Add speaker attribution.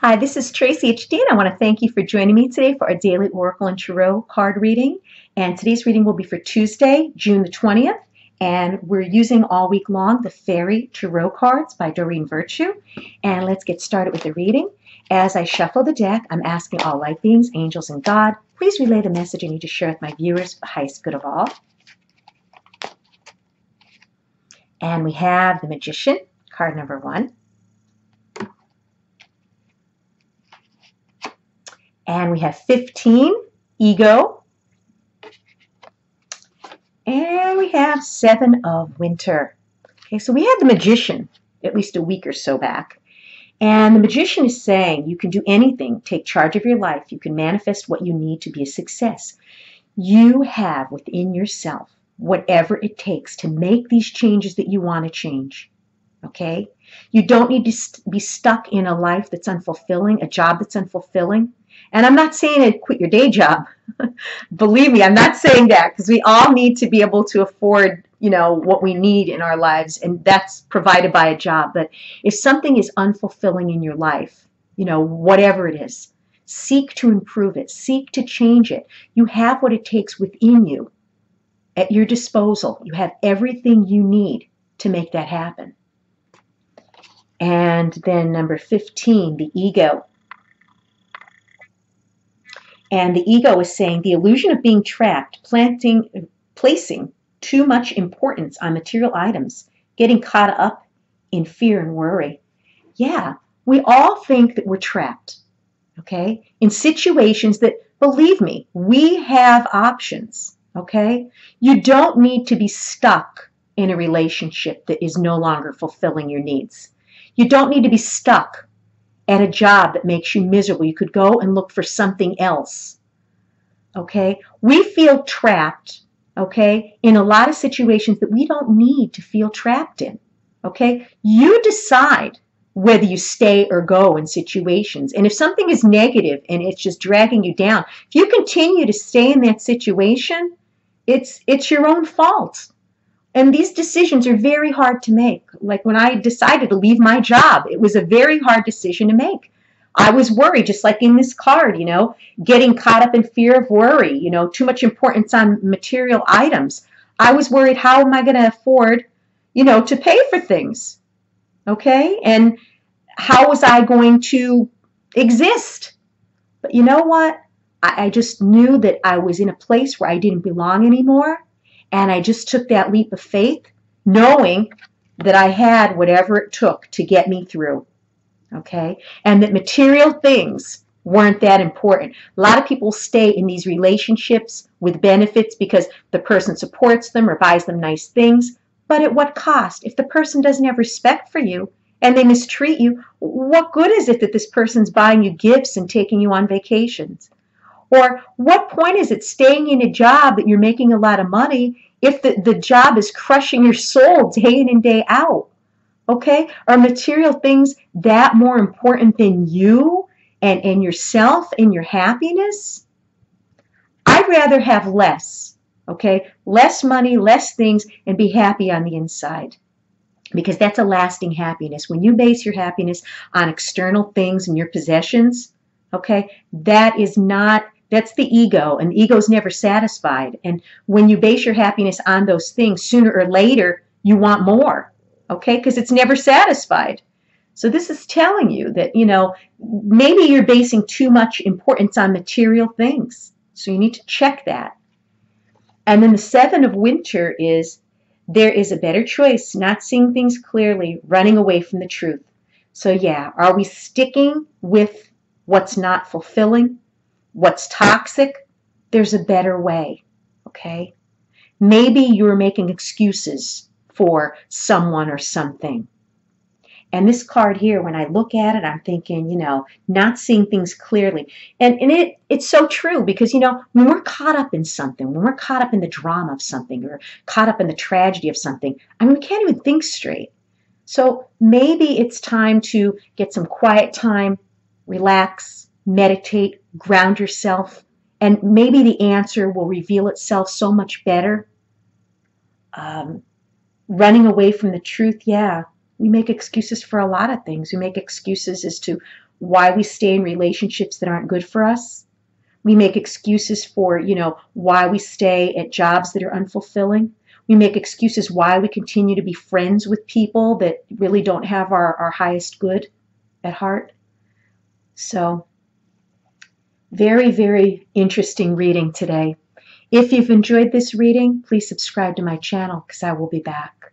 Speaker 1: Hi, this is Tracy HD, and I want to thank you for joining me today for our daily Oracle and Tarot card reading. And today's reading will be for Tuesday, June the 20th, and we're using all week long the Fairy Tarot cards by Doreen Virtue. And let's get started with the reading. As I shuffle the deck, I'm asking all light beings, angels, and God, please relay the message I need to share with my viewers for the highest good of all. And we have the Magician, card number 1. And we have 15, Ego. And we have 7 of Winter. Okay, so we had the Magician at least a week or so back. And the Magician is saying you can do anything, take charge of your life. You can manifest what you need to be a success. You have within yourself whatever it takes to make these changes that you want to change. Okay? You don't need to be stuck in a life that's unfulfilling, a job that's unfulfilling. And I'm not saying to quit your day job. Believe me, I'm not saying that, because we all need to be able to afford, what we need in our lives, and that's provided by a job. But if something is unfulfilling in your life, whatever it is, seek to improve it, seek to change it. You have what it takes within you at your disposal. You have everything you need to make that happen. And then number 15, the Ego. And the Ego is saying the illusion of being trapped, placing too much importance on material items, getting caught up in fear and worry. Yeah, we all think that we're trapped, okay, in situations that, believe me, we have options, okay? You don't need to be stuck in a relationship that is no longer fulfilling your needs. You don't need to be stuck at a job that makes you miserable. You could go and look for something else. Okay? We feel trapped, okay, in a lot of situations that we don't need to feel trapped in. Okay? You decide whether you stay or go in situations. And if something is negative and it's just dragging you down, if you continue to stay in that situation, it's your own fault. And these decisions are very hard to make. Like when I decided to leave my job, it was a very hard decision to make. I was worried, just like in this card, getting caught up in fear of worry, too much importance on material items. I was worried, how am I going to afford, to pay for things? Okay? And how was I going to exist? But you know what? I just knew that I was in a place where I didn't belong anymore. And I just took that leap of faith, knowing that I had whatever it took to get me through, okay? And that material things weren't that important. A lot of people stay in these relationships with benefits because the person supports them or buys them nice things, but at what cost? If the person doesn't have respect for you and they mistreat you, what good is it that this person's buying you gifts and taking you on vacations? Or what point is it staying in a job that you're making a lot of money if the job is crushing your soul day in and day out? Okay? Are material things that more important than you and yourself and your happiness? I'd rather have less, okay? Less money, less things, and be happy on the inside. Because that's a lasting happiness. When you base your happiness on external things and your possessions, okay, that's the ego, and the ego's never satisfied. And when you base your happiness on those things, sooner or later, you want more, okay, because it's never satisfied. So this is telling you that, maybe you're basing too much importance on material things. So you need to check that. And then the 7 of Winter is, there is a better choice, not seeing things clearly, running away from the truth. So yeah, are we sticking with what's not fulfilling? What's toxic? There's a better way, okay? Maybe you're making excuses for someone or something. And this card here, when I look at it, I'm thinking, not seeing things clearly. And it's so true because, when we're caught up in something, when we're caught up in the drama of something or caught up in the tragedy of something, we can't even think straight. So maybe it's time to get some quiet time, relax, meditate, ground yourself, and maybe the answer will reveal itself so much better. Running away from the truth, yeah, we make excuses for a lot of things. We make excuses as to why we stay in relationships that aren't good for us. We make excuses for, why we stay at jobs that are unfulfilling. We make excuses why we continue to be friends with people that really don't have our highest good at heart. So, very, very interesting reading today. If you've enjoyed this reading, please subscribe to my channel because I will be back.